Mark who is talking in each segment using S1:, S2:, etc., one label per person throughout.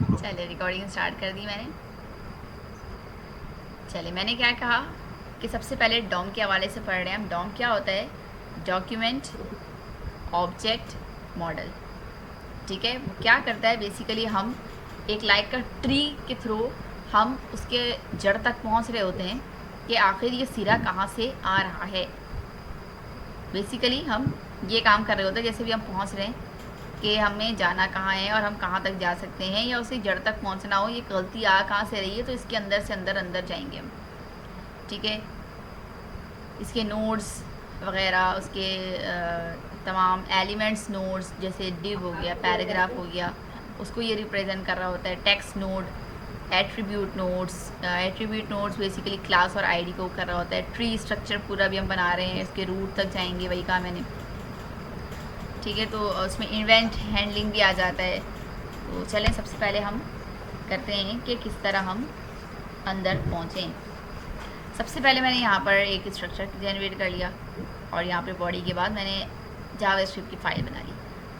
S1: चलिए recording start कर दी मैंने। चलिए मैंने क्या कहा कि सबसे पहले डॉम के हवाले से पढ़ रहे हैं हम। डॉम क्या होता है? Document object model. ठीक है, वो क्या करता है बेसिकली, हम एक लाइक का ट्री के थ्रू हम उसके जड़ तक पहुंच रहे होते हैं कि आखिर ये सिरा कहाँ से आ रहा है। बेसिकली हम ये काम कर रहे होते हैं, जैसे भी हम पहुंच रहे हैं कि हमें जाना कहाँ है और हम कहाँ तक जा सकते हैं, या उसे जड़ तक पहुंचना हो, ये गलती आ कहाँ से रही है, तो इसके अंदर से अंदर अंदर जाएंगे हम। ठीक है, इसके नोड्स वगैरह, उसके तमाम एलिमेंट्स नोड्स, जैसे डिव हो गया, पैराग्राफ हो गया, उसको ये रिप्रेजेंट कर रहा होता है। Text node, attribute nodes. Attribute nodes basically class और आईडी को कर रहा होता है। ट्री स्ट्रक्चर पूरा भी हम बना रहे हैं, इसके रूट तक जाएंगे, वही कहा मैंने। ठीक है, तो उसमें इवेंट हैंडलिंग भी आ जाता है। तो चलें सबसे पहले हम करते हैं कि किस तरह हम अंदर पहुँचें। सबसे पहले मैंने यहाँ पर एक स्ट्रक्चर जनरेट कर लिया और यहाँ पे बॉडी के बाद मैंने जावास्क्रिप्ट की फ़ाइल बना ली।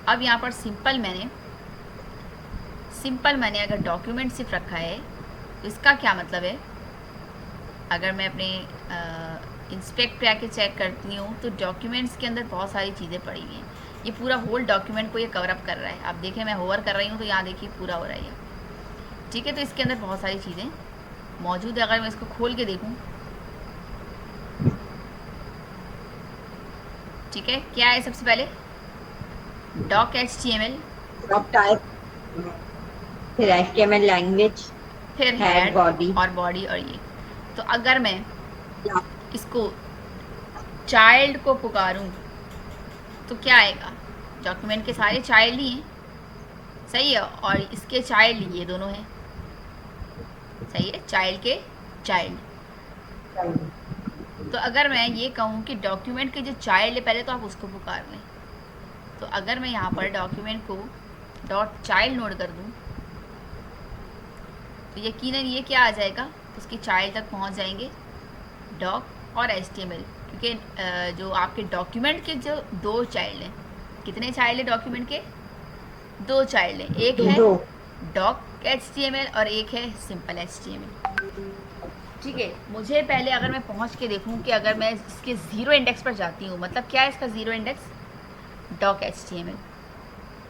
S1: अब यहाँ पर सिंपल मैंने अगर डॉक्यूमेंट सिर्फ रखा है तो इसका क्या मतलब है? अगर मैं अपने इंस्पेक्ट पे आके चेक करती हूँ तो डॉक्यूमेंट्स के अंदर बहुत सारी चीज़ें पड़ी हुई हैं। ये पूरा होल डॉक्यूमेंट को ये कवर अप कर रहा है। आप देखें, मैं होवर कर रही हूँ तो यहाँ देखिए पूरा हो रहा है। ठीक है, तो इसके अंदर बहुत सारी चीज़ें मौजूद है। अगर मैं इसको खोल के देखूँ, ठीक है, क्या है सबसे पहले? डॉक HTML,
S2: डॉक टाइप, फिर HTML लैंग्वेज,
S1: फिर
S2: हेड,
S1: हेड
S2: बॉडी।
S1: और बॉडी और ये। तो अगर मैं इसको चाइल्ड को पुकारूं तो क्या आएगा? डॉक्यूमेंट के सारे चाइल्ड ही हैं, सही है, और इसके चाइल्ड ये दोनों हैं, सही है, चाइल्ड के चाइल्ड। तो अगर मैं ये कहूँ कि डॉक्यूमेंट के जो चाइल्ड है पहले तो आप उसको पुकार लें, तो अगर मैं यहाँ पर document co dot child node कर दूँ तो यकीनन ये क्या आ जाएगा, उसकी चाइल्ड तक पहुँच जाएंगे डॉक और HTML। क्योंकि जो आपके डॉक्यूमेंट के जो दो चाइल्ड हैं, कितने चाइल्ड है डॉक्यूमेंट के? दो चाइल्ड हैं, एक है
S2: दो।
S1: डॉक HTML और एक है सिंपल HTML। ठीक है, मुझे पहले अगर मैं पहुंच के देखूं कि अगर मैं इसके ज़ीरो इंडेक्स पर जाती हूँ, मतलब क्या है इसका ज़ीरो इंडेक्स? डॉक HTML,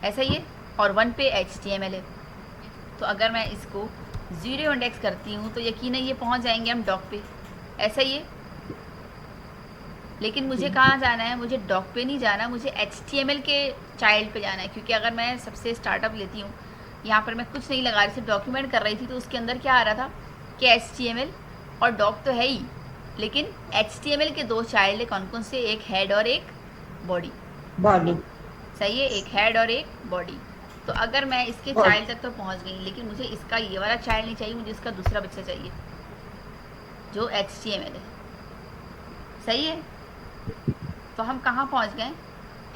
S1: ऐसा ही है, और 1 पे HTML है। तो अगर मैं इसको ज़ीरो इंडेक्स करती हूँ तो यकीनन ये पहुँच जाएंगे हम डॉक पे, ऐसा ही है। लेकिन मुझे कहाँ जाना है? मुझे डॉक पे नहीं जाना, मुझे HTML के चाइल्ड पे जाना है। क्योंकि अगर मैं सबसे स्टार्टअप लेती हूँ, यहाँ पर मैं कुछ नहीं लगा रही, सिर्फ डॉक्यूमेंट कर रही थी, तो उसके अंदर क्या आ रहा था कि HTML और डॉक तो है ही, लेकिन HTML के दो चाइल्ड है। कौन कौन से? एक हेड और एक बॉडी।
S2: बॉडी।
S1: सही है, एक हेड और एक बॉडी। तो अगर मैं इसके चाइल्ड तक तो पहुँच गई, लेकिन मुझे इसका ये वाला चाइल्ड नहीं चाहिए, मुझे इसका दूसरा बच्चा चाहिए जो HTML है, सही है। तो हम कहाँ पहुँच गए?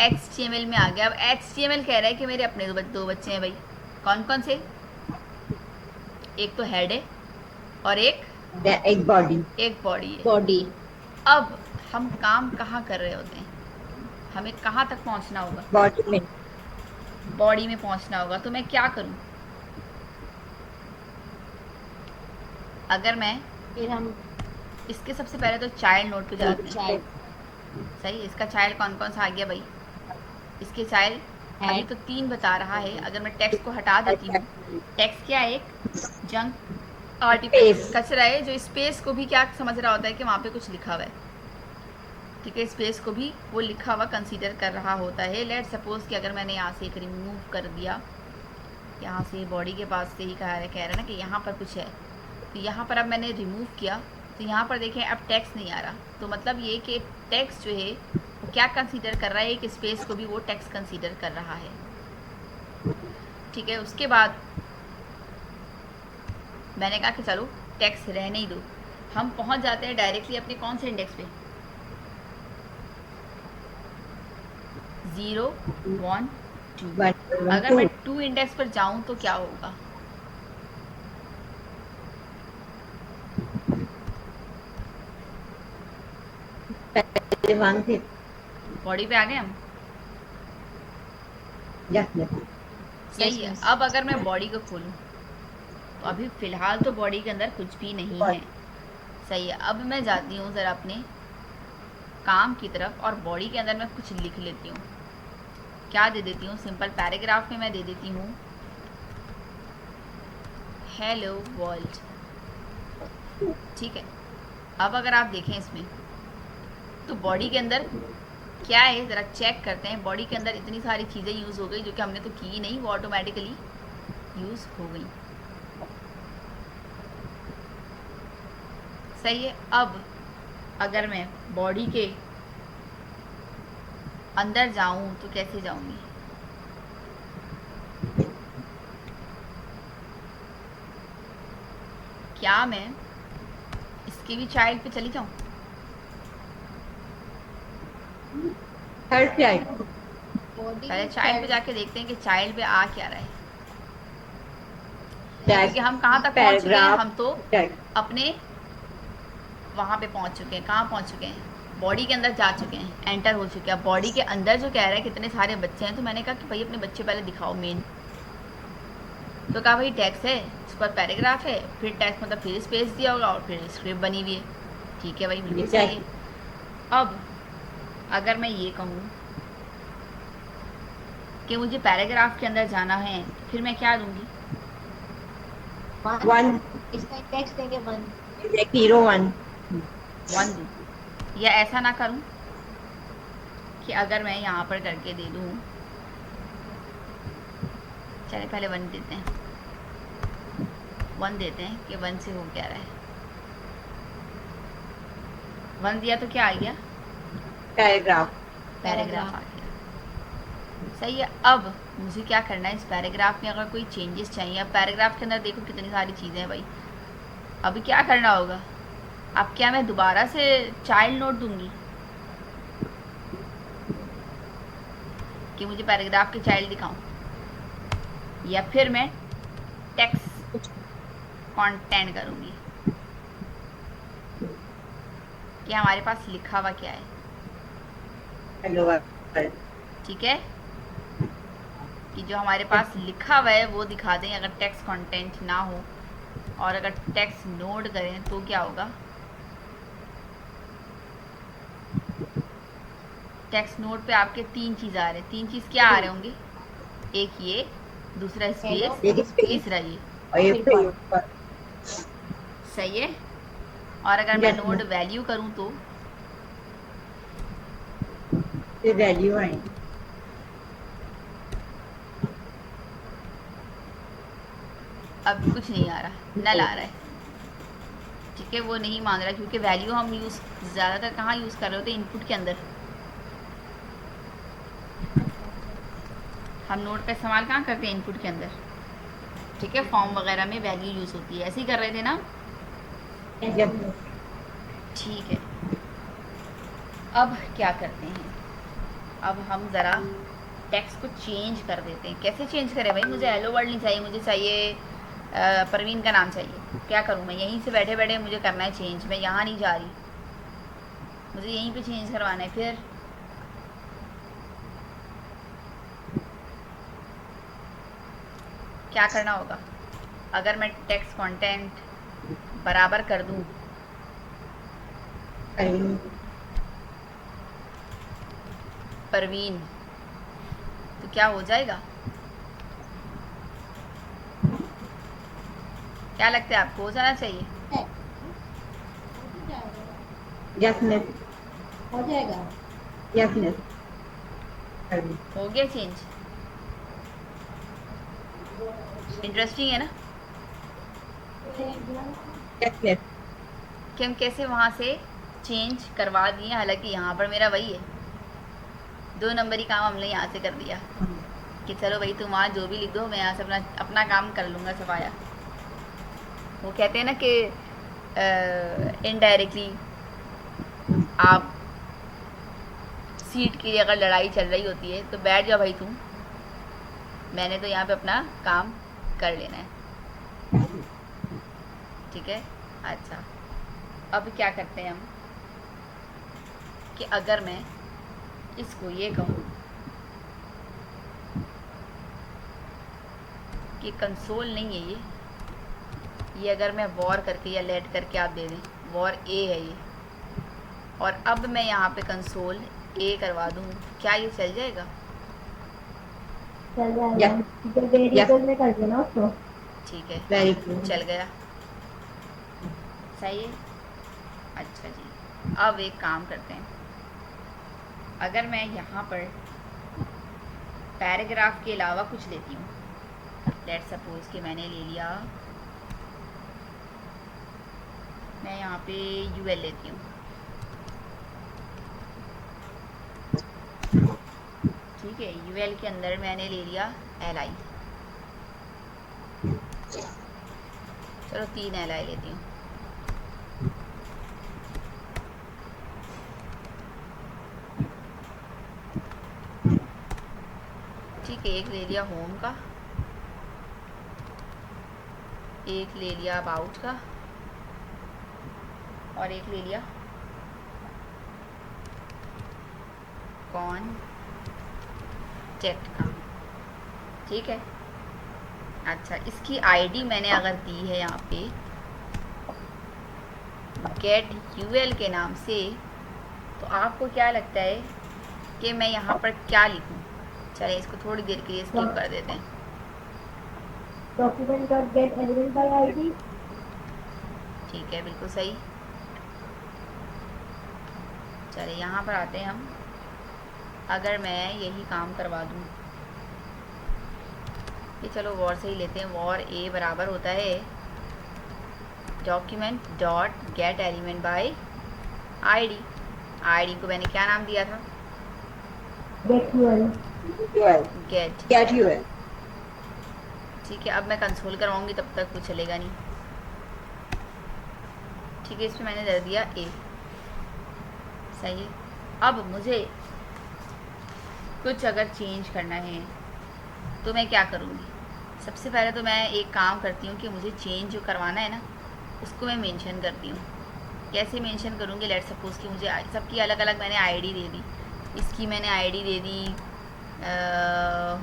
S1: HTML में आ गया। अब HTML कह रहा है कि मेरे अपने दो बच्चे हैं भाई। कौन कौन से? एक तो हेड है और
S2: एक बॉडी।
S1: एक बॉडी है।
S2: बॉडी।
S1: अब हम काम कहाँ कर रहे होते हैं? हमें कहाँ तक पहुँचना होगा?
S2: बॉडी में।
S1: बॉडी में पहुँचना होगा। तो मैं क्या करूँ? अगर मैं
S2: फिर हम
S1: इसके सबसे पहले तो चाइल्ड नोड पे जाते हैं।
S2: चाइल्ड,
S1: सही, इसका चाइल्ड कौन कौन सा आ गया भाई? इसके चाइल्ड अभी
S2: हेड,
S1: तो 3 बता रहा है। अगर मैं टेक्स्ट को हटा देती हूँ, टेक्स्ट क्या है? एक जंक आर्टिकल,
S2: स्पेस।
S1: कचरा है, जो स्पेस को भी क्या समझ रहा होता है कि वहाँ पे कुछ लिखा हुआ है। ठीक है, स्पेस को भी वो लिखा हुआ कंसीडर कर रहा होता है। लेट सपोज कि अगर मैंने यहाँ से एक रिमूव कर दिया, यहाँ से बॉडी के पास से ही कह रहा है ना कि यहाँ पर कुछ है, तो यहाँ पर अब मैंने रिमूव किया, तो यहाँ पर देखें अब टेक्स्ट नहीं आ रहा। तो मतलब ये कि टेक्स्ट जो है वो क्या कंसीडर कर रहा है? एक स्पेस को भी वो टेक्स्ट कंसीडर कर रहा है। ठीक है, उसके बाद मैंने कहा कि चलो टेक्स्ट रहने ही दो। हम पहुँच जाते हैं डायरेक्टली अपने कौन से इंडेक्स पे? 0 1 2। अगर मैं 2 इंडेक्स पर जाऊं तो क्या होगा?
S2: पहले वन थे।
S1: बॉडी पे आ गए हम,
S2: यस यस।
S1: सही है। अब अगर मैं बॉडी को खोलूं तो अभी फ़िलहाल तो बॉडी के अंदर कुछ भी नहीं है। सही है। अब मैं जाती हूँ ज़रा अपने काम की तरफ और बॉडी के अंदर मैं कुछ लिख लेती हूँ। क्या दे देती हूँ? सिंपल पैराग्राफ में मैं दे देती हूँ हेलो वर्ल्ड। ठीक है। अब अगर आप देखें इसमें तो बॉडी के अंदर क्या है, ज़रा चेक करते हैं। बॉडी के अंदर इतनी सारी चीज़ें यूज़ हो गई जो कि हमने तो की नहीं, वो ऑटोमेटिकली यूज़ हो गई। सही है। अब अगर मैं बॉडी के अंदर जाऊं तो कैसे जाऊंगी? क्या मैं इसके भी चाइल्ड पे चली जाऊं?
S2: थर्ड चाइल्ड,
S1: पहले चाइल्ड पे जाके देखते हैं कि चाइल्ड पे आ क्या रहा है, क्योंकि हम कहाँ तक पहुंच चुके हैं? हम तो अपने वहाँ पे पहुंच चुके हैं। कहाँ पहुंच चुके हैं? बॉडी के अंदर जा चुके हैं, एंटर हो चुके हैं। बॉडी के अंदर जो कह रहा है कितने सारे बच्चे हैं, तो मैंने कहा कि भाई अपने बच्चे पहले दिखाओ मेन। तो कहा भाई टेक्स्ट है, उस पर पैराग्राफ है, फिर टेक्स्ट मतलब फिर स्पेस दिया होगा और फिर स्क्रिप्ट बनी हुई है। ठीक है भाई, बिल्कुल सही है। अब अगर मैं ये कहूँ कि मुझे पैराग्राफ के अंदर जाना है, तो फिर मैं क्या दूंगी?
S2: वन,
S3: इसका टेक्स्ट देंगे 1।
S2: 01।
S1: 1 दूँ, या ऐसा ना करूँ कि अगर मैं यहाँ पर करके दे दूँ, चले पहले 1 देते हैं। 1 देते हैं कि 1 से हो क्या रहा है। 1 दिया तो क्या आ गया?
S2: पैराग्राफ।
S1: पैराग्राफ आ गया। सही है। अब मुझे क्या करना है, इस पैराग्राफ में अगर कोई चेंजेस चाहिए, अब पैराग्राफ के अंदर देखो कितनी सारी चीज़ें हैं भाई। अभी क्या करना होगा? अब क्या मैं दोबारा से चाइल्ड नोट दूंगी कि मुझे पैराग्राफ के चाइल्ड दिखाऊं, या फिर मैं टेक्स्ट कंटेंट करूंगी कि हमारे पास लिखा हुआ क्या है?
S2: Hello world.
S1: ठीक है, कि जो हमारे पास लिखा हुआ है वो दिखा दें अगर टेक्स्ट कंटेंट ना हो। और अगर टेक्स्ट नोट करें तो क्या होगा? टेक्स्ट नोट पे आपके 3 चीज़ आ रहे हैं। 3 चीज़ क्या आ रहे होंगे? एक ये, दूसरा स्पेस, तीसरा ये।
S2: और ये फिर
S1: सही है। और अगर मैं नोट वैल्यू करूं तो
S2: वैल्यू आएंगे।
S1: अब कुछ नहीं आ रहा, नल आ रहा है। ठीक है, वो नहीं मान रहा क्योंकि वैल्यू हम यूज़ ज़्यादातर कहाँ यूज़ कर रहे होते हैं? इनपुट के अंदर। हम नोट का इस्तेमाल कहाँ करते हैं? इनपुट के अंदर। ठीक है, फॉर्म वगैरह में वैल्यू यूज़ होती है। ऐसे ही कर रहे थे ना? ठीक है। अब क्या करते हैं? अब हम ज़रा टेक्स्ट को चेंज कर देते हैं। कैसे चेंज करें भाई? मुझे हेलो वर्ल्ड नहीं चाहिए, मुझे चाहिए परवीन का नाम चाहिए। क्या करूँ मैं? यहीं से बैठे बैठे मुझे करना है चेंज। मैं यहाँ नहीं जा रही, मुझे यहीं पे चेंज करवाना है। फिर क्या करना होगा? अगर मैं टेक्स्ट कंटेंट बराबर कर दूँ परवीन, तो क्या हो जाएगा? क्या लगता है आपको? हो जाना चाहिए?
S2: यस मिस,
S3: हो जाएगा।
S2: Yes miss.
S1: हो गया चेंज? इंटरेस्टिंग है ना
S2: यस मिस।
S1: कि हम कैसे वहाँ से चेंज करवा दिए। हालांकि यहाँ पर मेरा वही है, 2 नंबरी काम हमने यहाँ से कर दिया कि चलो भाई तुम वहाँ जो भी लिख दो, मैं यहाँ से अपना अपना काम कर लूँगा सफाया। वो कहते हैं ना कि इनडायरेक्टली आप सीट की अगर लड़ाई चल रही होती है तो बैठ जाओ भाई तुम, मैंने तो यहाँ पे अपना काम कर लेना है। ठीक है। अच्छा, अब क्या करते हैं हम कि अगर मैं इसको ये कहूँ कि कंसोल नहीं है ये, ये अगर मैं वॉर करके या लेट करके आप दे दें, वॉर ए है ये, और अब मैं यहाँ पे कंसोल ए करवा दूँ, क्या ये चल जाएगा?
S3: चल
S2: या
S3: जाएगा, तो वेरिएबल में कर देना उसको।
S1: ठीक है,
S2: वेरी गुड।
S1: चल गया। सही है। अच्छा जी, अब एक काम करते हैं, अगर मैं यहाँ पर पैराग्राफ के अलावा कुछ लेती हूँ, लेट सपोज कि मैंने ले लिया, मैं यहाँ पे यूएल लेती हूँ, ठीक है। यूएल के अंदर मैंने ले लिया एलआई, चलो 3 एलआई लेती हूँ। ठीक है, एक ले लिया होम का, एक ले लिया अबाउट का, और एक ले लिया कॉन्टैक्ट का, ठीक है। अच्छा, इसकी आईडी मैंने अगर दी है यहाँ पे गेट यूएल के नाम से, तो आपको क्या लगता है कि मैं यहाँ पर क्या लिखूँ? चलिए इसको थोड़ी देर के लिए स्किप कर देते हैं।
S3: Document dot get element by ID.
S1: ठीक है, बिल्कुल सही। चलिए यहाँ पर आते हैं हम, अगर मैं यही काम करवा दूँ, ये चलो वॉर से ही लेते हैं, वॉर ए बराबर होता है document dot get element by ID. ID को मैंने क्या नाम दिया था?
S3: Get UL.
S1: Get
S2: UL.
S1: ठीक है, अब मैं कंसोल करवाऊंगी, तब तक कुछ चलेगा नहीं। ठीक है, इसमें मैंने दे दिया ए, सही है। अब मुझे कुछ अगर चेंज करना है तो मैं क्या करूँगी? सबसे पहले तो मैं एक काम करती हूँ कि मुझे चेंज जो करवाना है ना, उसको मैं मेंशन करती हूँ। कैसे मेंशन करूँगी? लेट सपोज कि मुझे सबकी अलग अलग मैंने आईडी दे दी, इसकी मैंने आईडी दे दी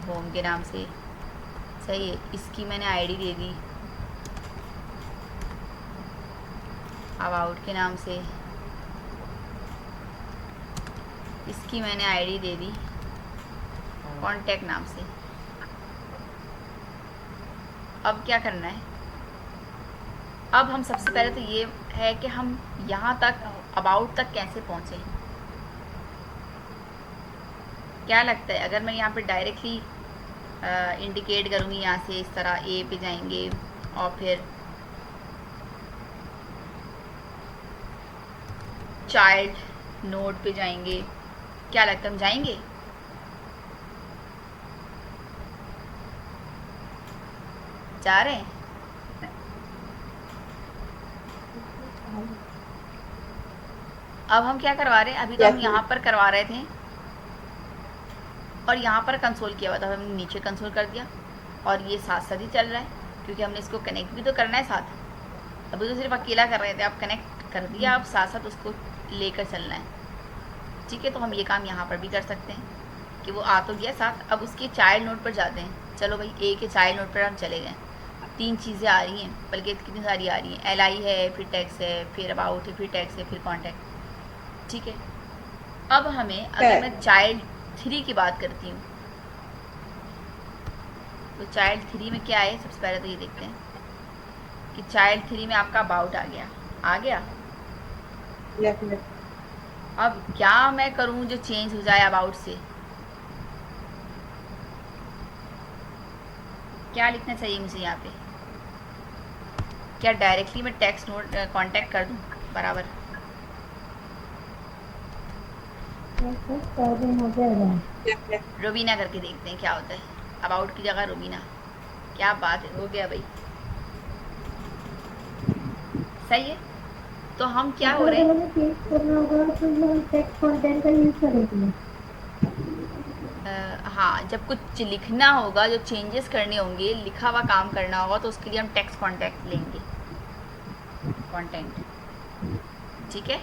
S1: होम के नाम से, सही है। इसकी मैंने आईडी दे दी अबाउट के नाम से, इसकी मैंने आईडी दे दी कॉन्टैक्ट नाम से। अब क्या करना है? अब हम सबसे पहले तो ये है कि हम यहाँ तक अबाउट तक कैसे पहुँचे। क्या लगता है अगर मैं यहाँ पे डायरेक्टली इंडिकेट करूँगी, यहाँ से इस तरह ए पे जाएंगे और फिर चाइल्ड नोड पे जाएंगे, क्या लगता है हम जाएंगे? जा रहे हैं? अब हम क्या करवा रहे हैं? अभी तो हम यहाँ पर करवा रहे थे और यहाँ पर कंसोल किया हुआ था, हमने नीचे कंसोल कर दिया और ये साथ साथ ही चल रहा है, क्योंकि हमने इसको कनेक्ट भी तो करना है साथ। अभी तो सिर्फ अकेला कर रहे थे, आप कनेक्ट कर दिया, आप साथ साथ उसको लेकर चलना है, ठीक है। तो हम ये काम यहाँ पर भी कर सकते हैं कि वो आ तो गया साथ। अब उसके चाइल्ड नोड पर जाते हैं। चलो भाई, ए के चाइल्ड नोड पर हम चले गए। 3 चीज़ें आ रही हैं, बल्कि कितनी सारी आ रही हैं। एलआई है, फिर टैक्स है, फिर अबाउट है, फिर टैक्स है, फिर कॉन्टैक्ट, ठीक है। अब हमें, अगर मैं चाइल्ड 3 की बात करती हूँ, तो चाइल्ड 3 में क्या है? सबसे पहले तो ये देखते हैं कि चाइल्ड 3 में आपका अबाउट आ गया, आ गया। अब क्या मैं करूँ जो चेंज हो जाए अबाउट से? क्या लिखना चाहिए मुझे यहाँ पे? क्या डायरेक्टली मैं टेक्स्ट नोट कॉन्टैक्ट कर दूँ बराबर? रुबीना करके देखते हैं क्या होता है। अबाउट की जगह रुबीना, क्या बात है, हो गया भाई, सही है। तो हम क्या हो रहे हैं? हाँ, जब कुछ लिखना होगा, जो चेंजेस करने होंगे, लिखा हुआ काम करना होगा, तो उसके लिए हम टेक्स्ट कॉन्टैक्ट लेंगे, कंटेंट, ठीक है।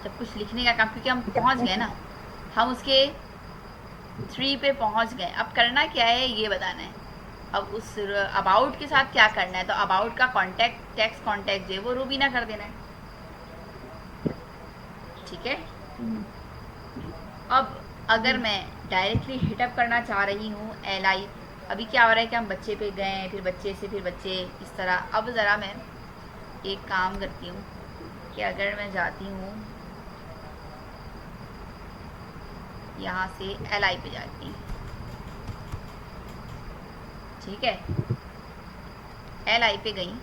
S1: जब कुछ लिखने का काम, क्योंकि हम पहुंच गए ना, हम उसके 3 पे पहुंच गए। अब करना क्या है ये बताना है। अब उस अबाउट के साथ क्या करना है, तो अबाउट का कॉन्टैक्ट टेक्स्ट कॉन्टैक्ट जो है वो रूबीना कर देना है, ठीक है। अब अगर मैं डायरेक्टली हिटअप करना चाह रही हूँ एल आई, अभी क्या हो रहा है कि हम बच्चे पे गए, फिर बच्चे से फिर बच्चे, इस तरह। अब ज़रा मैं एक काम करती हूँ कि अगर मैं जाती हूँ यहाँ से एल आई पे जाती हूँ, ठीक है, एल आई पे गई,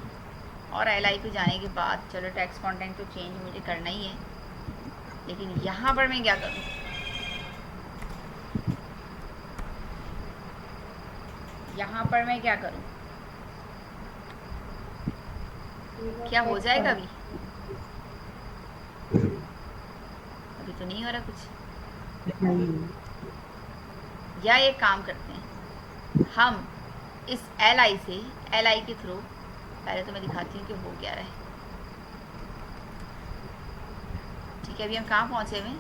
S1: और एल आई पे जाने के बाद चलो टेक्स्ट कंटेंट तो चेंज मुझे करना ही है, लेकिन यहाँ पर मैं क्या करूँ, यहाँ पर मैं क्या करूँ, क्या हो जाएगा अभी? अभी तो नहीं हो रहा कुछ। या एक काम करते हैं, हम इस एल आई से, एल आई के थ्रू, पहले तो मैं दिखाती हूँ कि हो क्या रहा है, ठीक है। अभी हम कहाँ पहुँचे हुए?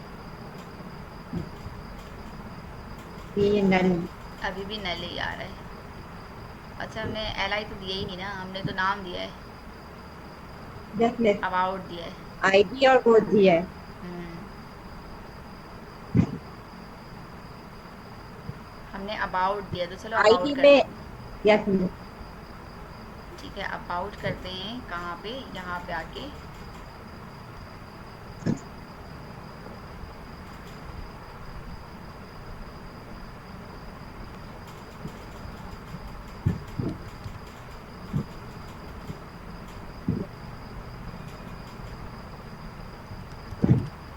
S2: ये नल
S1: अभी भी नल ही आ रहा है। अच्छा, हमने एल आई तो दिया ही नहीं ना, हमने तो नाम दिया है,
S2: देख ले,
S1: अबाउट दिया है।
S2: आईडी और कोड दिया है।
S1: हमने अबाउट दिया, तो चलो
S2: आईडी
S1: अबाउट
S2: में
S1: करते हैं,
S2: यस मिस,
S1: ठीक है। अबाउट करते हैं कहाँ पे, यहाँ पे आके,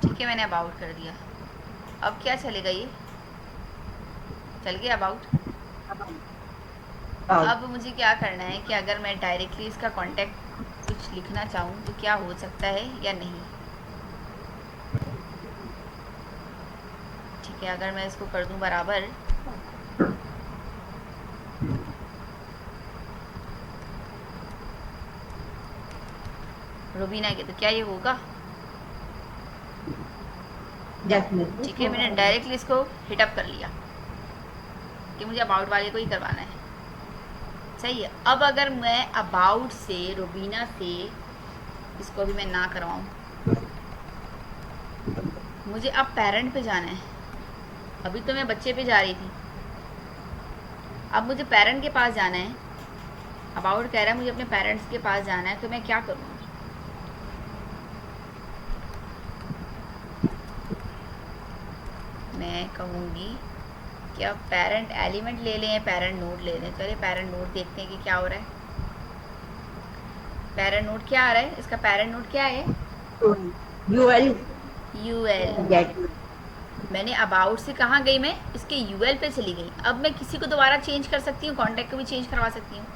S1: ठीक है, मैंने अबाउट कर दिया। अब क्या चलेगा, ये चल गया अबाउट। अब मुझे क्या करना है कि अगर मैं डायरेक्टली इसका कांटेक्ट कुछ लिखना चाहूँ तो क्या हो सकता है या नहीं, ठीक है। अगर मैं इसको कर दूँ बराबर, रूबीना के, तो क्या ये होगा?
S2: यस मिस,
S1: ठीक है, मैंने डायरेक्टली इसको हिटअप कर लिया कि मुझे अबाउट वाले को ही करवाना है, सही है। अब अगर मैं अबाउट से, रूबीना से, इसको भी मैं ना करवाऊँ, मुझे अब पेरेंट पे जाना है। अभी तो मैं बच्चे पे जा रही थी, अब मुझे पेरेंट के पास जाना है। अबाउट कह रहा है मुझे अपने पेरेंट्स के पास जाना है, तो मैं क्या करूँ? मैं कहूँगी कि अब पेरेंट एलिमेंट ले लें, पेरेंट नोड ले लें। चलिए पेरेंट नोड देखते हैं कि क्या हो रहा है। पेरेंट नोड क्या आ रहा है, इसका पेरेंट नोड क्या है?
S2: UL
S1: UL.
S2: गेट।
S1: मैंने अबाउट से कहाँ गई, मैं इसके यूएल पे चली गई। अब मैं किसी को दोबारा चेंज कर सकती हूँ, कॉन्टैक्ट को भी चेंज करवा सकती हूँ,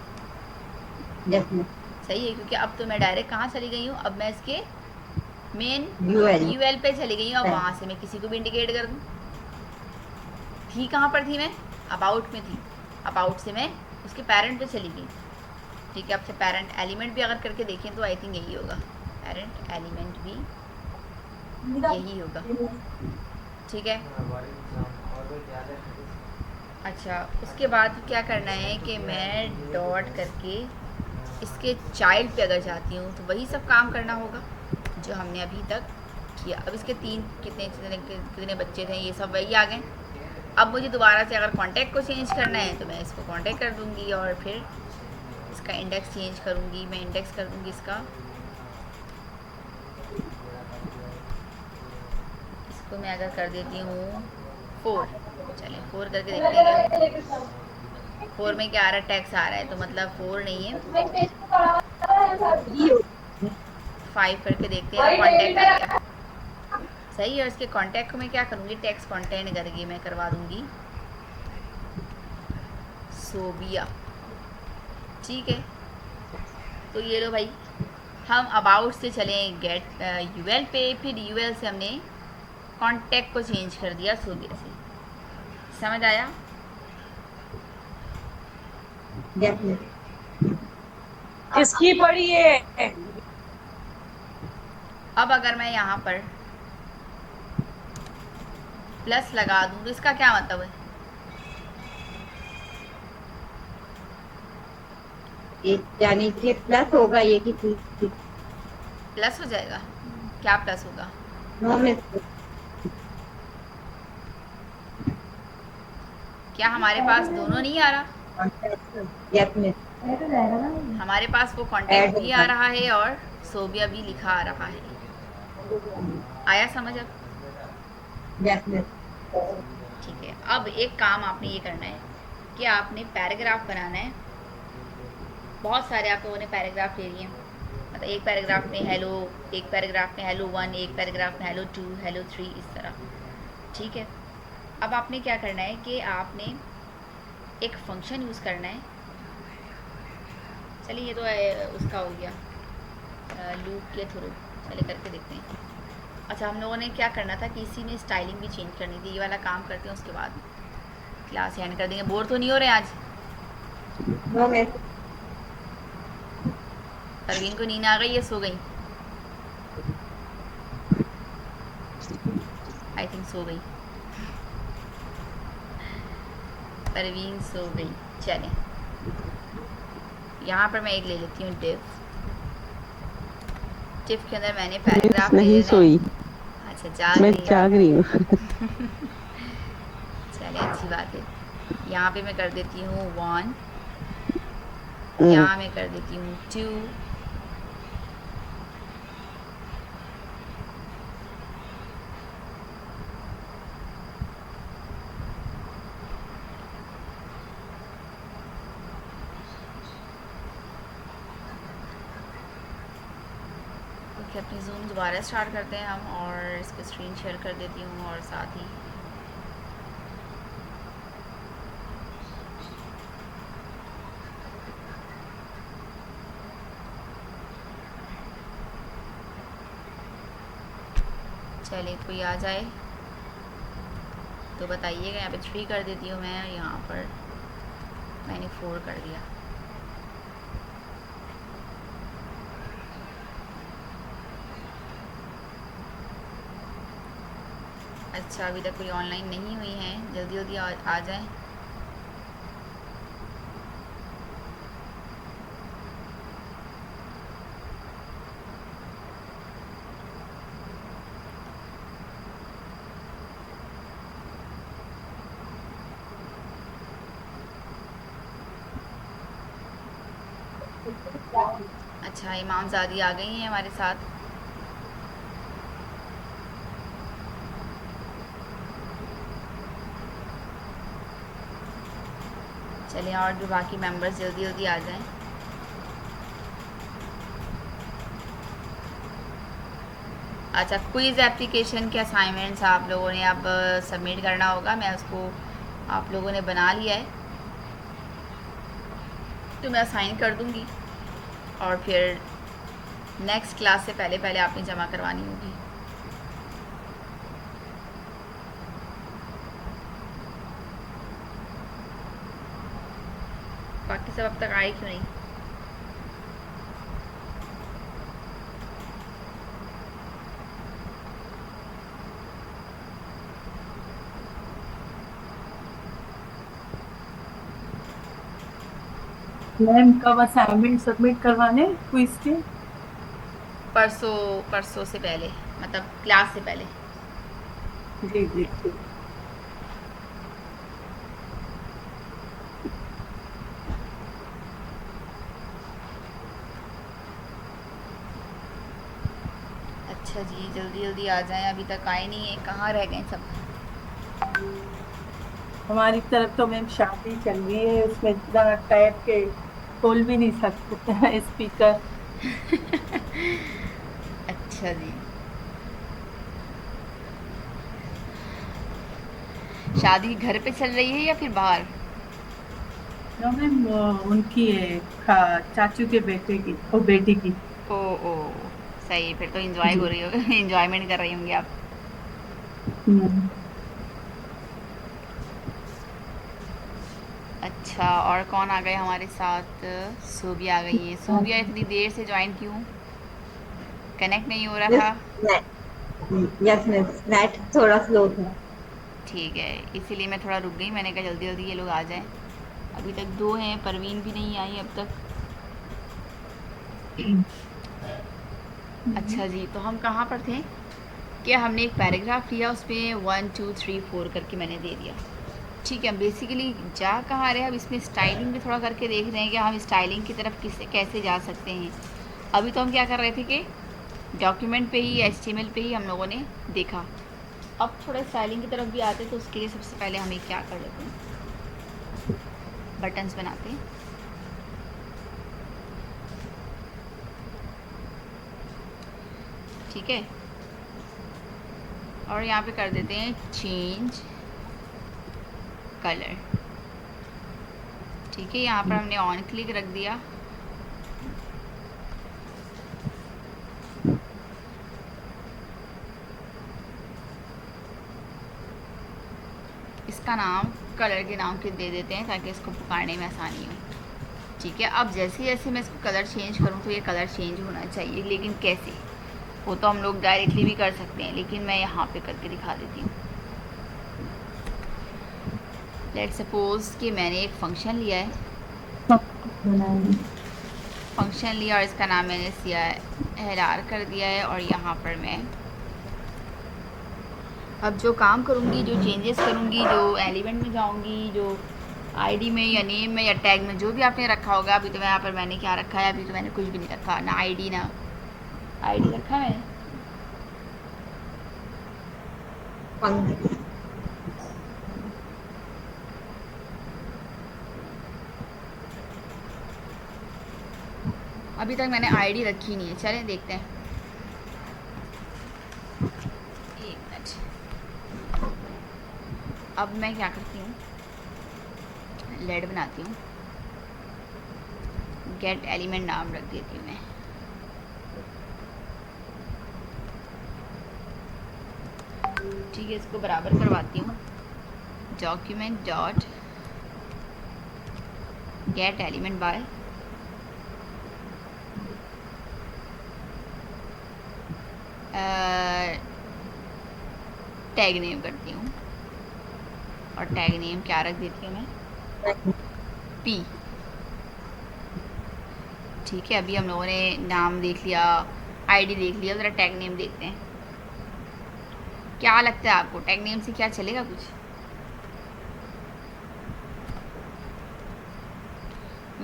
S2: यस मिस,
S1: सही है, क्योंकि अब तो मैं डायरेक्ट कहाँ चली गई हूँ, अब मैं इसके मेन
S2: यूएल
S1: यूएल पे चली गई हूँ। अब वहाँ से मैं किसी को भी इंडिकेट कर दूँ। थी कहाँ पर थी मैं? अबाउट में थी, अबाउट से मैं उसके पेरेंट पे चली गई, ठीक है। अब से पेरेंट एलिमेंट भी अगर करके देखें तो आई थिंक यही होगा, पेरेंट एलिमेंट भी यही होगा, ठीक है। अच्छा, उसके बाद क्या करना है कि मैं डॉट करके इसके चाइल्ड पे अगर जाती हूँ तो वही सब काम करना होगा जो हमने अभी तक किया। अब इसके कितने बच्चे थे, ये सब वही आ गए। अब मुझे दोबारा से अगर कॉन्टैक्ट को चेंज करना है तो मैं इसको कॉन्टैक्ट कर दूँगी, और फिर इसका इंडेक्स चेंज करूँगी। मैं इंडेक्स कर दूँगी इसका, इसको मैं अगर कर देती हूँ 4, चलें 4 करके देखते हैं 4 में क्या आ रहा है, टैक्स आ रहा है, तो मतलब 4 नहीं है, 5 करके देखते हैं। कॉन्टैक्ट आ गया, सही है। इसके कॉन्टैक्ट को मैं क्या करूँगी, टेक्स्ट कंटेंट करके मैं करवा दूँगी सोबिया, ठीक है। तो ये लो भाई, हम अबाउट से चले गेट यूएल पे, फिर यूएल से हमने कॉन्टैक्ट को चेंज कर दिया सोबिया से, समझ आया?
S2: यस मिस,
S4: किसकी पड़ी है?
S1: अब अगर मैं यहाँ पर प्लस लगा दूँ तो इसका क्या मतलब है?
S2: एक यानी कि प्लस होगा ये किसी।
S1: प्लस हो जाएगा? क्या प्लस होगा?
S2: No miss.
S1: क्या हमारे पास दोनों नहीं आ रहा?
S2: Yes miss.
S3: ऐड हो जाएगा ना।
S1: हमारे पास वो कांटेक्ट
S2: ऐड
S1: भी आ
S2: होगा।
S1: रहा है और सोबिया भी लिखा आ रहा है। आया समझ अब?
S2: Yes miss.
S1: ठीक है, अब एक काम आपने ये करना है कि आपने पैराग्राफ बनाना है। बहुत सारे आप लोगों ने पैराग्राफ ले लिए हैं, मतलब एक पैराग्राफ में हेलो, एक पैराग्राफ में हेलो वन, एक पैराग्राफ में हेलो टू, हेलो थ्री, इस तरह। ठीक है, अब आपने क्या करना है कि आपने एक फंक्शन यूज़ करना है। चलिए ये तो उसका हो गया लूप के थ्रू, चलिए करके देखते हैं। अच्छा, हम लोगों ने क्या करना था कि इसी में स्टाइलिंग भी चेंज करनी थी। ये वाला काम करते हैं, उसके बाद क्लास एंड कर देंगे। बोर तो नहीं हो रहे आज?
S2: No miss.
S1: परवीन को नींद आ गई है, सो गई? आई थिंक सो गई, परवीन सो गई। चलें, यहाँ पर मैं एक ले लेती हूँ डिव। डिव के अंदर मैंने पैराग्राफ ले
S4: नहीं
S1: लेना है।
S4: सोई,
S1: अच्छा, जाग
S4: मैं
S1: रही है।
S4: जाग रही हूँ।
S1: चले, अच्छी बात है। यहाँ पे मैं कर देती हूँ वन, यहाँ मैं कर देती हूँ टू, ओके। अपनी जूम दोबारा स्टार्ट करते हैं हम, और इसको स्क्रीन शेयर कर देती हूँ, और साथ ही चलिए कोई आ जाए तो बताइएगा। यहाँ पे 3 कर देती हूँ मैं, यहाँ पर मैंने 4 कर दिया। अच्छा, अभी तक कोई ऑनलाइन नहीं हुई है, जल्दी जल्दी आ जाएं। अच्छा, इमामज़ादी आ गई हैं हमारे साथ। चलिए, और भी बाकी मेंबर्स जल्दी जल्दी आ जाएं। अच्छा, क्विज़ एप्लीकेशन के असाइनमेंट्स आप लोगों ने अब सबमिट करना होगा। मैं उसको, आप लोगों ने बना लिया है तो मैं असाइन कर दूंगी, और फिर नेक्स्ट क्लास से पहले पहले आपने जमा करवानी होगी। बाकी सब अब तक आए क्यों नहीं?
S5: मैम कब असाइनमेंट सबमिट करवाने क्विज के?
S1: परसों से पहले, मतलब क्लास से पहले।
S5: जी जी जी।
S1: अच्छा जी, जल्दी जल्दी आ जाएं, अभी तक आए नहीं है। कहाँ रह गए सब?
S5: हमारी तरफ तो मैम शादी चल रही है, उसमें इतना टैब के खोल भी नहीं सकते स्पीकर।
S1: अच्छा जी, शादी घर पे चल रही है या फिर बाहर?
S5: नो मैम, उनकी है चाचू के बेटे की और बेटी की।
S1: ओ ओ, सही है, फिर तो एंजॉय
S5: जी।
S1: हो रही हो एंजॉयमेंट कर रही होंगी आप।
S5: हम्म।
S1: अच्छा, और कौन आ गए हमारे साथ? सोबिया आ गई है। सोबिया इतनी देर से ज्वाइन क्यों? कनेक्ट नहीं हो रहा
S2: मिस।
S1: था?
S2: यस मिस, नेट थोड़ा स्लो था।
S1: ठीक है, इसीलिए मैं थोड़ा रुक गई। मैंने कहा जल्दी जल्दी ये लोग आ जाएं। अभी तक 2 हैं, परवीन भी नहीं आई अब तक। अच्छा जी, तो हम कहाँ पर थे कि हमने एक पैराग्राफ लिया, उसमें 1 2 3 4 करके मैंने दे दिया। ठीक है, हम बेसिकली जा कहाँ रहे हैं, अब इसमें स्टाइलिंग भी थोड़ा करके देख रहे हैं कि हम स्टाइलिंग की तरफ कैसे जा सकते हैं। अभी तो हम क्या कर रहे थे कि डॉक्यूमेंट पे ही, HTML पे ही हम लोगों ने देखा। अब थोड़ा स्टाइलिंग की तरफ भी आते, तो उसके लिए सबसे पहले हमें क्या कर लेते हैं, बटन्स बनाते हैं। ठीक है, और यहाँ पे कर देते हैं चेंज कलर। ठीक है, यहाँ पर हमने ऑन क्लिक रख दिया। इसका नाम कलर के नाम के दे देते हैं ताकि इसको पुकारने में आसानी हो। ठीक है, अब जैसे जैसे मैं इसको कलर चेंज करूँ तो ये कलर चेंज होना चाहिए, लेकिन कैसे, वो तो हम लोग डायरेक्टली भी कर सकते हैं, लेकिन मैं यहाँ पे करके दिखा देती हूँ। लेट्स सपोज कि मैंने एक फंक्शन लिया है, फंक्शन लिया और इसका नाम मैंने CR कर दिया है, और यहाँ पर मैं अब जो काम करूँगी, जो चेंजेस करूँगी, जो एलिमेंट में जाऊँगी, जो आईडी में या नेम में या टैग में जो भी आपने रखा होगा। अभी तो मैं यहाँ पर मैंने क्या रखा है, अभी तो मैंने कुछ भी नहीं रखा, ना आईडी ना आईडी रखा है मैंने। अभी तक मैंने आईडी रखी नहीं है, चलें देखते हैं। एक मिनट, अब मैं क्या करती हूँ, लेड बनाती हूँ, गेट एलिमेंट नाम रख देती हूँ मैं। ठीक है, इसको बराबर करवाती हूँ, document dot get element bye tag name करती हूँ, और टैग नेम क्या रख देती हूँ मैं, P। ठीक है, अभी हम लोगों ने नाम देख लिया, आईडी देख लिया, ज़रा टैग नेम देखते हैं। क्या लगता है आपको, टैग नेम से क्या चलेगा कुछ?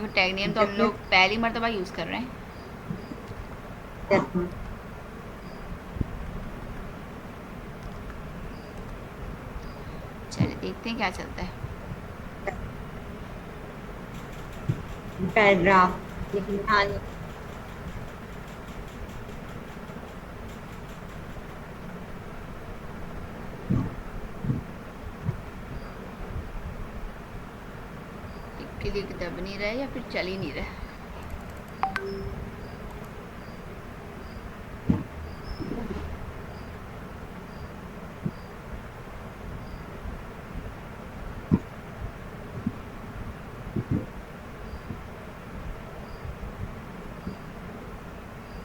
S1: टैग नेम तो हम लोग पहली मर्तबा यूज़ कर रहे हैं। चलिए देखते हैं क्या चलता है।
S2: पैराग्राफ लिखना नहीं।
S1: क्लिक दब नहीं रहा है या फिर चल ही नहीं रहा है?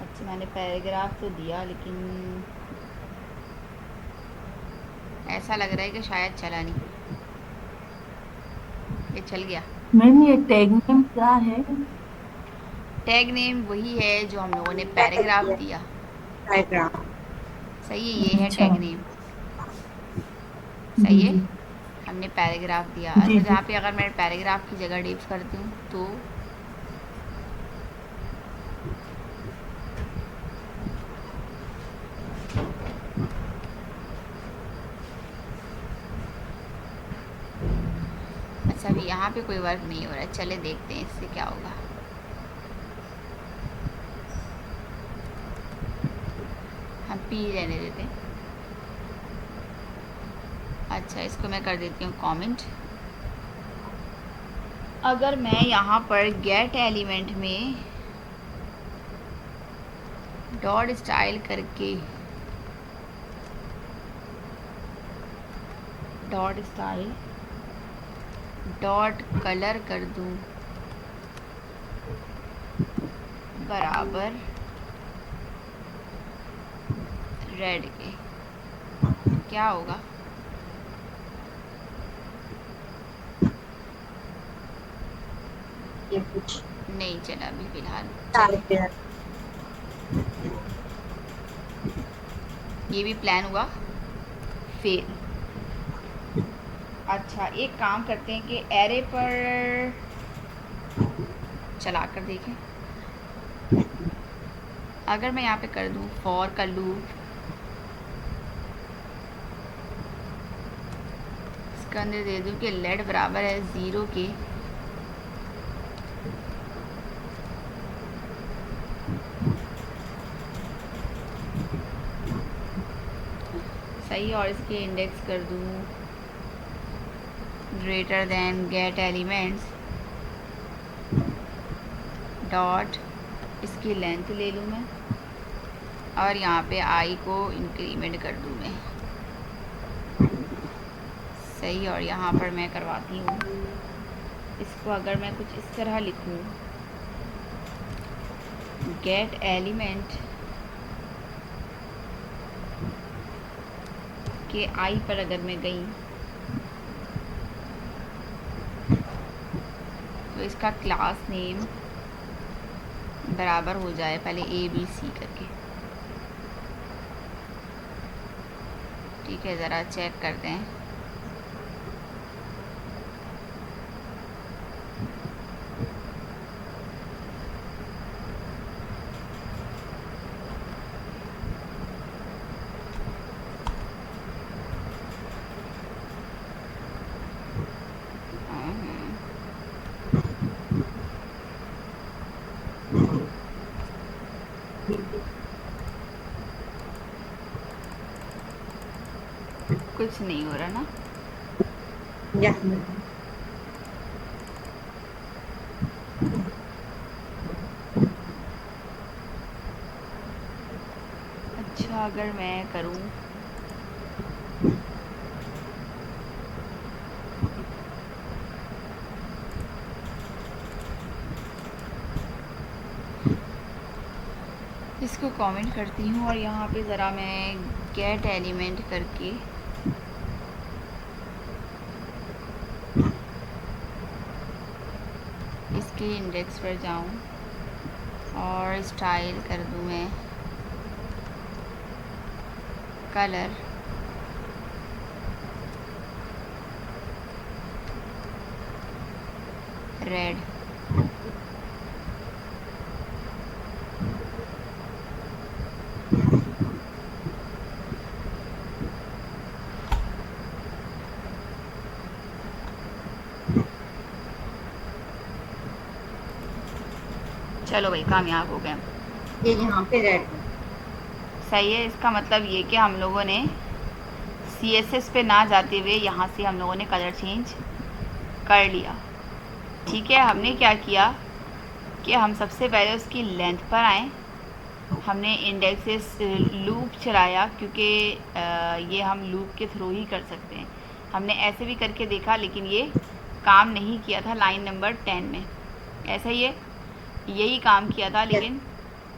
S1: अच्छा, मैंने पैराग्राफ तो दिया, लेकिन ऐसा लग रहा है कि शायद चला नहीं। ये चल गया।
S5: मैम ये टैग नेम क्या है?
S1: टैग नेम वही है जो हम लोगों ने पैराग्राफ दिया।
S2: पैराग्राफ
S1: सही है, ये है
S5: अच्छा।
S1: Tag name. सही है,
S5: जी
S1: हमने पैराग्राफ दिया।
S5: जी
S1: अच्छा,
S5: जी।
S1: जहाँ पे अगर मैं पैराग्राफ की जगह डिव करती हूँ तो अच्छा, अभी यहाँ पे कोई वर्क नहीं हो रहा है। चले देखते हैं इससे क्या होगा। हम P रहने देते हैं। अच्छा, इसको मैं कर देती हूँ कमेंट। अगर मैं यहाँ पर गेट एलिमेंट में डॉट स्टाइल करके डॉट स्टाइल डॉट कलर कर दूँ बराबर रेड के, क्या होगा?
S2: ये कुछ
S1: नहीं चला अभी फ़िलहाल।
S2: डालते हैं।
S1: ये भी प्लान हुआ फेल। अच्छा, एक काम करते हैं कि एरे पर चला कर देखें। अगर मैं यहाँ पे कर दूँ फॉर का लूप, इसका अंदर दे दूँ कि लेट बराबर है 0 के सही, और इसके इंडेक्स कर दूँ greater than get elements dot, इसकी लेंथ ले लूँ मैं, और यहाँ पे आई को इंक्रीमेंट कर दूँ मैं। सही, और यहाँ पर मैं करवाती हूँ इसको, अगर मैं कुछ इस तरह लिखूँ गेट एलिमेंट के आई पर अगर मैं गई तो इसका क्लास नेम बराबर हो जाए पहले ABC करके। ठीक है, ज़रा चेक करते हैं। कुछ नहीं हो रहा ना?
S2: Yes ma'am.
S1: अच्छा, अगर मैं करूँ इसको कमेंट करती हूँ, और यहाँ पे ज़रा मैं गेट एलिमेंट करके इसके इंडेक्स पर जाऊँ और स्टाइल कर दूँ मैं कलर रेड। चलो भाई, कामयाब हो गए।
S2: ये यहाँ पे रेड।
S1: सही है, इसका मतलब ये कि हम लोगों ने CSS पे ना जाते हुए यहाँ से हम लोगों ने कलर चेंज कर लिया। ठीक है, हमने क्या किया कि हम सबसे पहले उसकी लेंथ पर आए, हमने इंडेक्सेस लूप चलाया, क्योंकि ये हम लूप के थ्रू ही कर सकते हैं। हमने ऐसे भी करके देखा, लेकिन ये काम नहीं किया था लाइन नंबर 10 में। ऐसा ही है, यही काम किया था लेकिन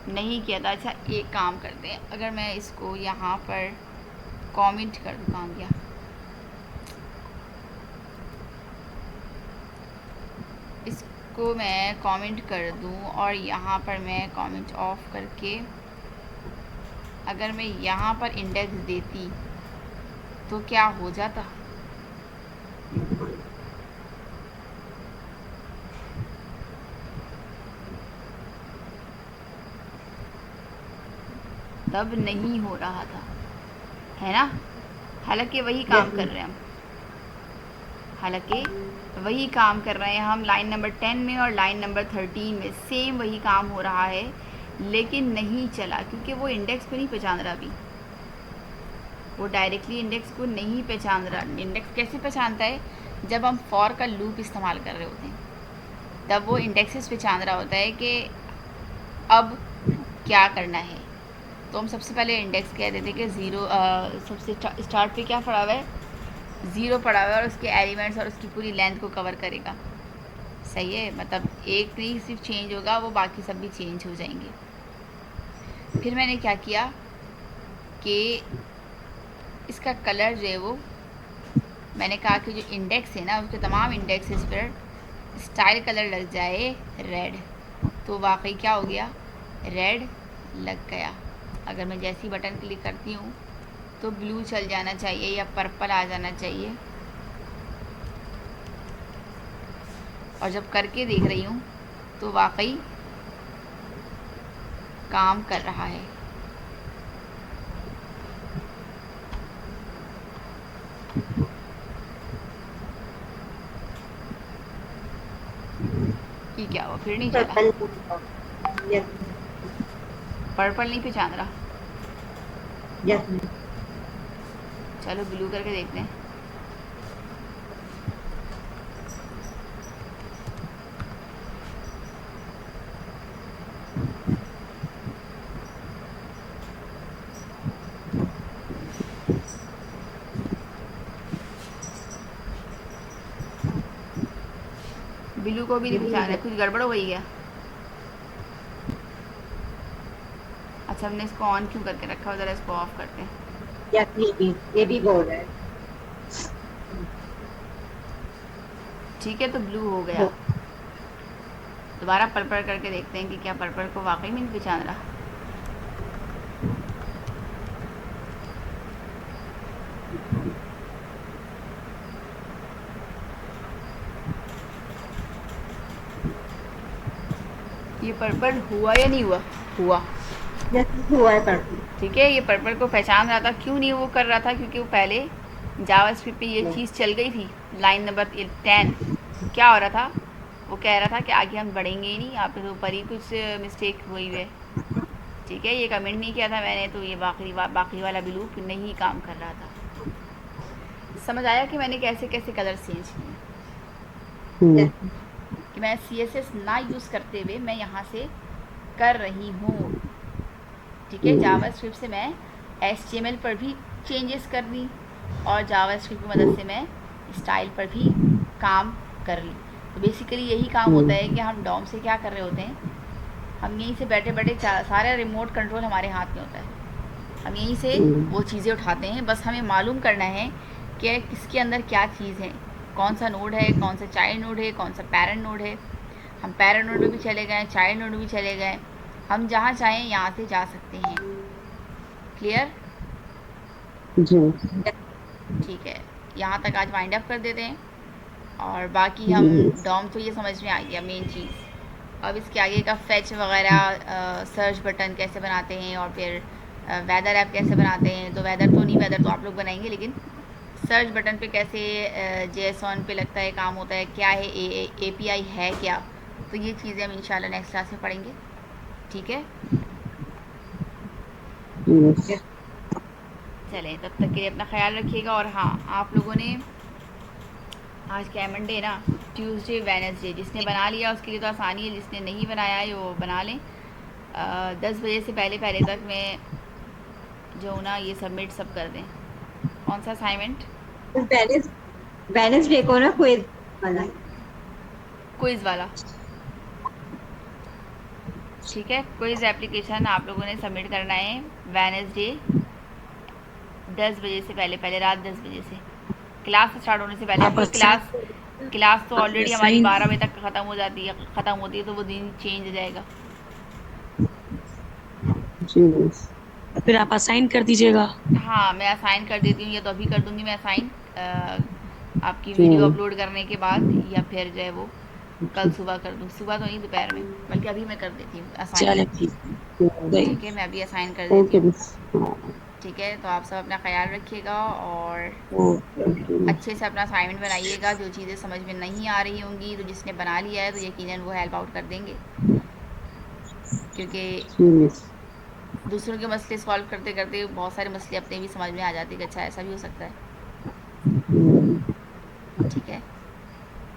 S1: नहीं किया था। अच्छा, एक काम करते हैं, अगर मैं इसको यहाँ पर कमेंट कर दूँ, काम किया, इसको मैं कमेंट कर दूँ और यहाँ पर मैं कमेंट ऑफ करके अगर मैं यहाँ पर इंडेक्स देती तो क्या हो जाता? तब नहीं हो रहा था, है ना? हालांकि वही काम कर रहे हैं हम, हालांकि वही काम कर रहे हैं हम लाइन नंबर 10 में और लाइन नंबर 13 में सेम वही काम हो रहा है, लेकिन नहीं चला क्योंकि वो इंडेक्स को नहीं पहचान रहा। अभी वो डायरेक्टली इंडेक्स को नहीं पहचान रहा। इंडेक्स कैसे पहचानता है? जब हम फॉर का लूप इस्तेमाल कर रहे होते हैं तब वो इंडेक्सेस पहचान रहा होता है कि अब क्या करना है। तो हम सबसे पहले इंडेक्स कह देते कि 0, सबसे स्टार्ट पे क्या पड़ा हुआ है? 0 पड़ा हुआ है और उसके एलिमेंट्स और उसकी पूरी लेंथ को कवर करेगा। सही है, मतलब एक नहीं सिर्फ चेंज होगा, वो बाकी सब भी चेंज हो जाएंगे। फिर मैंने क्या किया कि इसका कलर जो है वो मैंने कहा कि जो इंडेक्स है ना उसके तमाम इंडेक्सेस पर स्टाइल कलर लग जाए रेड। तो वाकई क्या हो गया? रेड लग गया। अगर मैं जैसी बटन क्लिक करती हूँ तो ब्लू चल जाना चाहिए या पर्पल आ जाना चाहिए। और जब करके देख रही हूँ तो वाकई काम कर रहा है। ये क्या हुआ, फिर नहीं चला?
S2: पर्पल। यस
S1: पर्पल नहीं पहचान रहा।
S2: Yes ma'am.
S1: चलो ब्लू करके देखते हैं। ब्लू को भी नहीं पहचान रहा, कुछ गड़बड़ हो गई क्या? अच्छा, हमने इसको ऑन क्यों करके रखा है? ज़रा इसको ऑफ करते हैं।
S2: यस ये भी बोल रहा है।
S1: ठीक है, तो ब्लू हो गया। दोबारा पर्पल करके देखते हैं कि क्या पर्पल को वाकई में नहीं पहचान रहा। ये पर्पल हुआ या नहीं हुआ? हुआ।
S2: यस हुआ है पर्पल।
S1: ठीक है, ये पर्पल को पहचान रहा था। क्यों नहीं वो कर रहा था? क्योंकि वो पहले जावास्क्रिप्ट पे ये चीज़ चल गई थी। लाइन नंबर 10 क्या हो रहा था? वो कह रहा था कि आगे हम बढ़ेंगे ही नहीं, आप तो ऊपर ही कुछ मिस्टेक हुई है। ठीक है, ये कमेंट नहीं किया था मैंने, तो ये बाकी वाला ब्लू नहीं काम कर रहा था। समझ आया कि मैंने कैसे कैसे कलर चेंज किए, कि मैं CSS ना यूज़ करते हुए मैं यहाँ से कर रही हूँ। ठीक है, जावास्क्रिप्ट से मैं HTML पर भी चेंजेस कर दी और जावास्क्रिप्ट की मदद से मैं स्टाइल पर भी काम कर ली। तो बेसिकली यही काम होता है कि हम डॉम से क्या कर रहे होते हैं, हम यहीं से बैठे बैठे सारा रिमोट कंट्रोल हमारे हाथ में होता है। हम यहीं से वो चीज़ें उठाते हैं। बस हमें मालूम करना है कि किसके अंदर क्या चीज़ है, कौन सा नोड है, कौन सा चाइल्ड नोड है, कौन सा पेरेंट नोड है। हम पेरेंट नोड में भी चले गए, चाइल्ड नोड में भी चले गए, हम जहाँ चाहें यहाँ से जा सकते हैं। क्लियर?
S4: जी।
S1: ठीक है, यहाँ तक आज वाइंड अप कर देते हैं और बाकी हम डॉम तो ये समझ में आ गया मेन चीज़। अब इसके आगे का फेच वगैरह, सर्च बटन कैसे बनाते हैं और फिर वेदर ऐप कैसे बनाते हैं। तो वेदर तो नहीं, वेदर तो आप लोग बनाएंगे, लेकिन सर्च बटन पे कैसे JSON पे लगता है, काम होता है, क्या है, API है क्या, तो ये चीज़ें हम इंशाल्लाह नेक्स्ट क्लास में पढ़ेंगे। ठीक है, चलें तब तक के लिए अपना ख्याल रखिएगा। और हाँ, आप लोगों ने आज क्या मंडे ना, ट्यूसडे वेडनेसडे जिसने बना लिया उसके लिए तो आसानी है, जिसने नहीं बनाया है वो बना लें। 10 बजे से पहले पहले तक मैं जो ना ये सबमिट सब कर दें। कौन सा असाइनमेंट?
S2: वेडनेसडे को ना क्विज वाला।
S1: क्विज़ वाला। ठीक है, क्विज़ एप्लीकेशन आप लोगों ने सबमिट करना है वेडनेसडे 10 बजे से पहले पहले, रात 10 बजे से, क्लास स्टार्ट होने से पहले। क्लास तो ऑलरेडी हमारी 12 बजे तक ख़त्म हो जाती है, ख़त्म होती है, तो वो दिन चेंज हो जाएगा।
S4: जी, फिर आप असाइन कर दीजिएगा।
S1: हाँ, मैं असाइन कर देती हूँ, या तो अभी कर दूँगी मैं असाइन आपकी वीडियो अपलोड करने के बाद, या फिर जो है वो कल सुबह कर दूँ। सुबह तो नहीं, दोपहर में, बल्कि अभी मैं कर देती हूँ असाइन। ठीक है, मैं अभी असाइन कर देती हूँ। ठीक है, तो आप सब अपना ख्याल रखिएगा और अच्छे से अपना असाइनमेंट बनाइएगा। जो चीज़ें समझ में नहीं आ रही होंगी तो जिसने बना लिया है तो यकीनन वो हेल्प आउट कर देंगे, क्योंकि दूसरों के मसले सॉल्व करते करते बहुत सारे मसले अपने भी समझ में आ जाते हैं कि अच्छा ऐसा भी हो सकता है। ठीक है,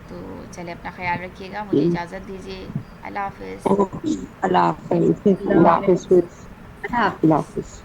S1: तो चले अपना ख्याल रखिएगा, मुझे इजाज़त दीजिए। अल्लाह हाफ़िज़।
S4: अल्लाह हाफ़िज़।
S2: हाँ।
S4: अल्लाह हाफ़िज़।